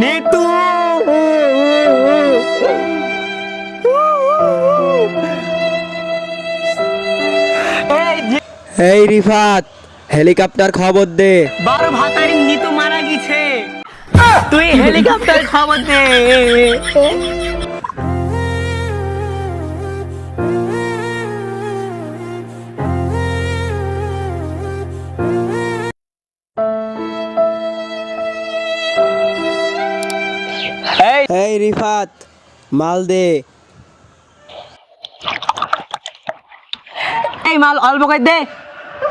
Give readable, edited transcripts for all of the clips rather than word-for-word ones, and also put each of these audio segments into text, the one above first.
নিতু এই রিফাত, হেলিকপ্টার খবর দে। 12 ভাতারি নিতু মারা গেছে, তুই হেলিকপ্টার খবর দে। এই রিফাত, মাল দে। এই মাল অল্প করে দে,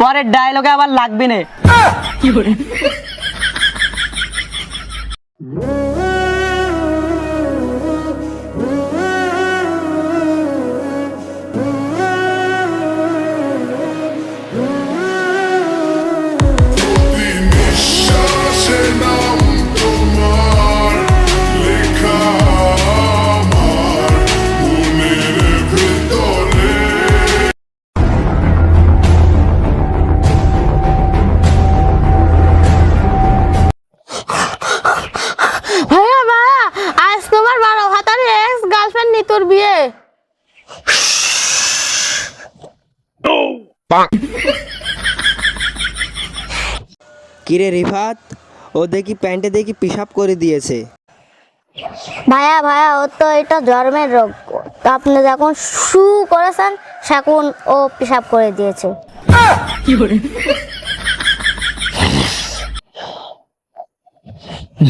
পরের ডায়লগে আবার লাগবে না। কি করে তোর বিয়ে? কিরে রিফাত, ও দেখি প্যান্টে দেখি পেশাব করে দিয়েছে। ভাইয়া ও তো এটা জন্মের রোগ, আপনি যখন শু করেছেন সেখন ও পেশাব করে দিয়েছে। কি করে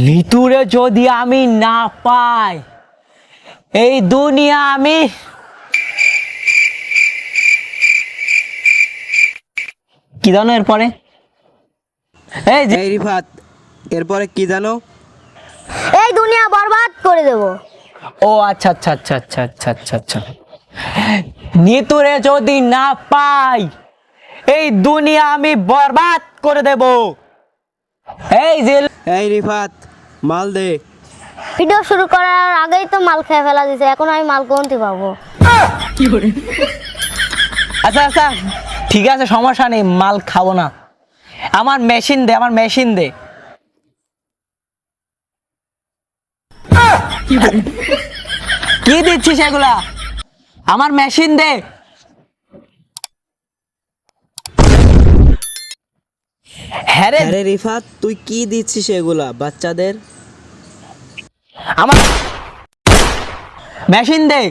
নিতুরে যদি আমি না পাই, এই দুনিয়া আমি কি জানো এরপরে? এই রিফাত, এরপরে কি জানো? এই দুনিয়া বরবাদ করে দেব। ও আচ্ছা আচ্ছা আচ্ছা আচ্ছা আচ্ছা আচ্ছা আচ্ছা, নিতুরে যদি না পাই এই দুনিয়া আমি বরবাদ করে দেব। এই রিফাত, মাল দে। ভিডিও শুরু করার আগেই তো মাল খেয়ে ফেলা দিয়েছে, এখন আমি মাল কোনটি পাবো? কি করে আচ্ছা আচ্ছা ঠিক আছে, সমস্যা নেই, মাল খাবো না। আমার মেশিন দে, আমার মেশিন দে। কি দিচ্ছিস এগুলা? আমার মেশিন দে। হ্যাঁ রে রিফাত, তুই কি দিচ্ছিস এগুলা বাচ্চাদের? আমার মেশিন দে।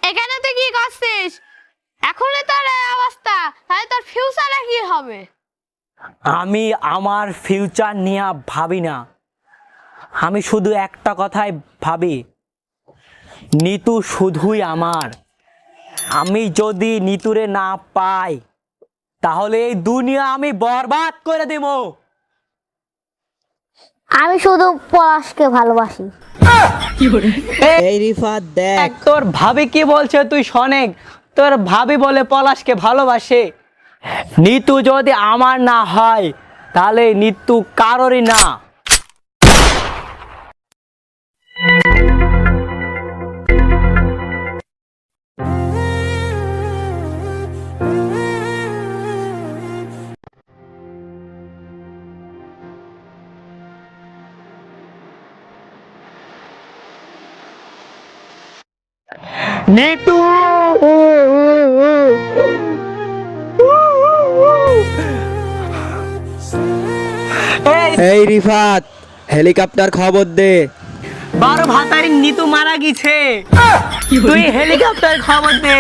এখানে তুই কি করছিস? এখনই তোর অবস্থা, তাহলে তোর ফিউচারে কি হবে? আমি আমার ফিউচার নিয়ে ভাবি না, আমি শুধু একটা কথাই ভাবি, নিতু শুধুই আমার। আমি যদি নিতুরে না পাই তাহলে এই দুনিয়া আমি বরবাদ করে দেব। আমি শুধু পলাশকে ভালোবাসি। এই রিফাত দেখ, তোর ভাবি কি বলছে তুই শোনেক। তোর ভাবি বলে পলাশকে ভালোবাসে। নিতু যদি আমার না হয় তাহলে নিতু কারোরই না। নিতু এই রিফাত, হেলিকপ্টার খবর দে। 12 ভাতারি নিতু মারা গেছে, তুই হেলিকপ্টার খবর দে।